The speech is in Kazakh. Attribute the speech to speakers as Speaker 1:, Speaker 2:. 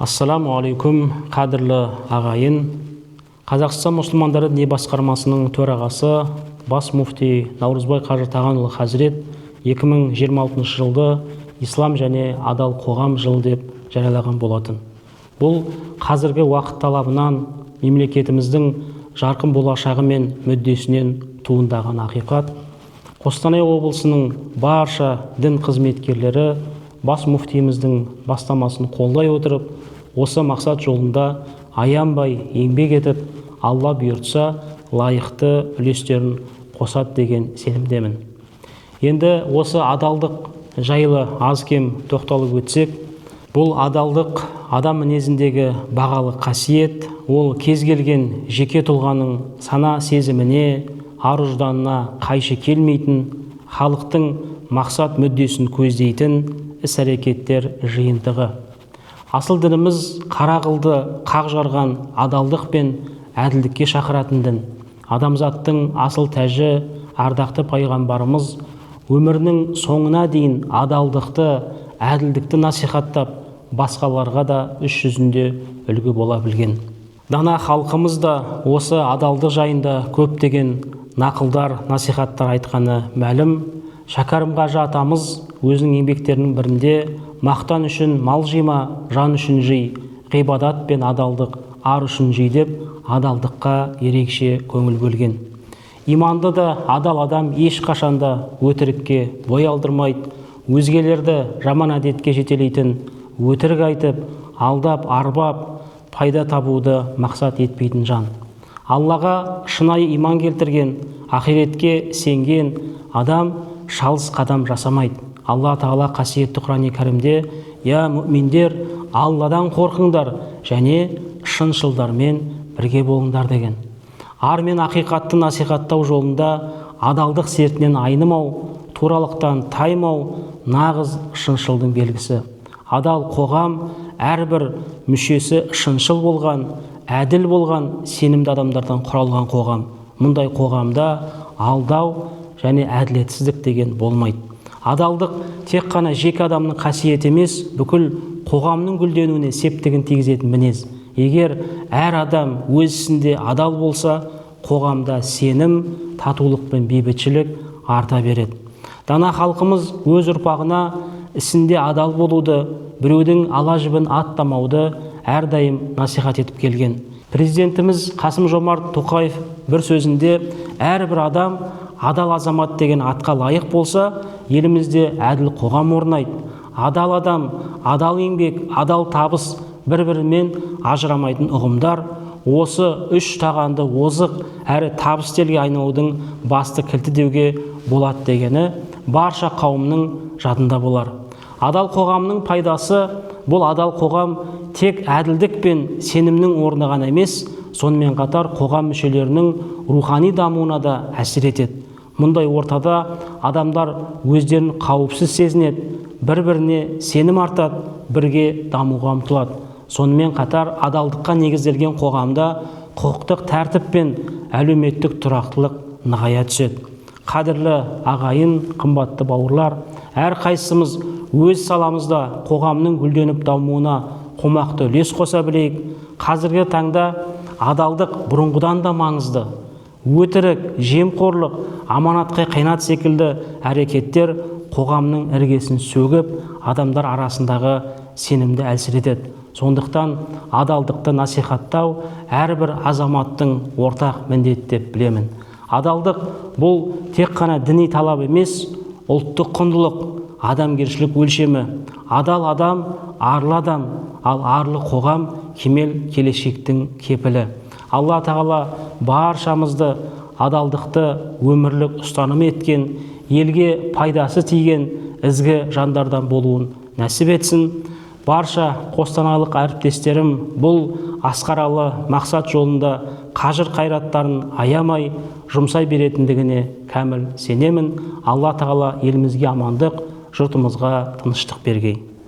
Speaker 1: Ассаламу алейкум, қадірлі ағайын. Қазақстан мұсылмандары діни басқармасының төрағасы бас муфти Наурызбай Қажы Тағанұлы Хазірет 2026 жылды ислам және адал қоғам жылы деп жариялаған болатын. Бұл қазіргі уақыт талабынан мемлекетіміздің жарқын болашағы мен мүддесінен туындаған ақиқат. Қостанай облысының барша дін қызметкерлері бас муфтиіміздің бастамасын қолдай отырып, осы мақсат жолында аянбай еңбек етіп, Алла бұйыртса лайықты үлестерін қосады деген сенімдемін. Енді осы адалдық жайлы аз кем тоқталып өтсек, бұл адалдық адам мінезіндегі бағалы қасиет, ол кез келген жеке тұлғаның сана сезіміне, ар-ұжданына қайшы келмейтін, халықтың мақсат мүддесін көздейтін іс-әрекеттер жиынтығы. Асыл дініміз қара қылды қақ жарған адалдық пен әділдікке шақыратын дін. Адамзаттың асыл тәжі ардақты пайғамбарымыз өмірінің соңына дейін адалдықты, әділдікті насихаттап, басқаларға да іс жүзінде үлгі бола білген. Дана халқымыз да осы адалдық жайында көптеген нақылдар, насихаттар айтқаны мәлім. Шәкәрім Қажы атамыз өзінің еңбектерінің бірінде мақтан үшін мал жима, жан үшін жи, ғибадат пен адалдық ар үшін жи деп адалдыққа ерекше көңіл бөлген. Иманды да адал адам ешқашанда өтірікке бой алдырмайды, өзгелерді жаман әдетке жетелейтін, өтірік айтып, алдап, арбап, пайда табуды мақсат етпейтін жан. Аллаға шынайы иман келтірген, ақиретке сенген адам шалыс қадам жасамайды. Алла Тағала қасиетті Құран-ы Кәрімде: «Я мүминдер, Алладан қорқыңдар және шыншылдармен бірге болыңдар» деген. Ар мен ақиқатты насихаттау жолында адалдық сертінен айнымау, туралықтан таймау нағыз шыншылдың белгісі. Адал қоғам әрбір мүшесі шыншыл болған, әділ болған, сенімді адамдардан құралған қоғам. Мұндай қоғамда алдау және әділетсіздік деген болмайды. Адалдық тек қана жеке адамның қасиеті емес, бүкіл қоғамның гүлденуіне септігін тигізетін мінез. Егер әр адам өз ісінде адал болса, қоғамда сенім, татулық пен бейбітшілік арта береді. Дана халқымыз өз ұрпағына ісінде адал болуды, біреудің ала жібін аттамауды әрдайым насихат етіп келген. Президентіміз Қасым-Жомарт Тоқаев бір сөзінде: әрбір адам адал азамат деген атқа лайық болса, елімізде әділ қоғам орнайды. Адал адам, адал еңбек, адал табыс бір-бірімен ажырамайтын ұғымдар. Осы үш тағанды озық әрі табыс телге айналудың басты кілті деуге болады дегені барша қауымның жадында болар. Адал қоғамның пайдасы, бұл адал қоғам тек әділдік пен сенімнің орны ғана емес, сонымен қатар қоғам мүшелерінің рухани дамуына да әсер етеді. Мұндай ортада адамдар өздерін қауіпсіз сезінеді, бір-біріне сенім артады, бірге дамуға ұмтылады. Сонымен қатар адалдыққа негізделген қоғамда құқықтық тәртіп пен әлеуметтік тұрақтылық нығая түседі. Қадірлі ағайын, қымбатты бауырлар, әрқайсымыз өз саламызда қоғамның гүлденіп дамуына қомақты үлес қоса білейік. Қазіргі таңда адалдық бұрынғыдан да маңызды. Өтірік, жемқорлық, аманатқа қиянат секілді әрекеттер қоғамның іргесін сөгіп, адамдар арасындағы сенімді әлсіретеді. Сондықтан адалдықты насихаттау әрбір азаматтың ортақ міндеті деп білемін. Адалдық бұл тек қана діни талап емес, ұлттық құндылық, адамгершілік өлшемі. Адал адам арлы адам, ал арлы қоғам кемел келешектің кепілі. Алла Тағала баршамызды адалдықты өмірлік ұстаным еткен, елге пайдасы тиген ізгі жандардан болуын нәсіп етсін. Барша қостанайлық әріптестерім бұл асқаралы мақсат жолында қажыр қайраттарын аямай жұмсай беретіндігіне кәміл сенемін. Алла Тағала елімізге амандық, жұртымызға тыныштық бергей.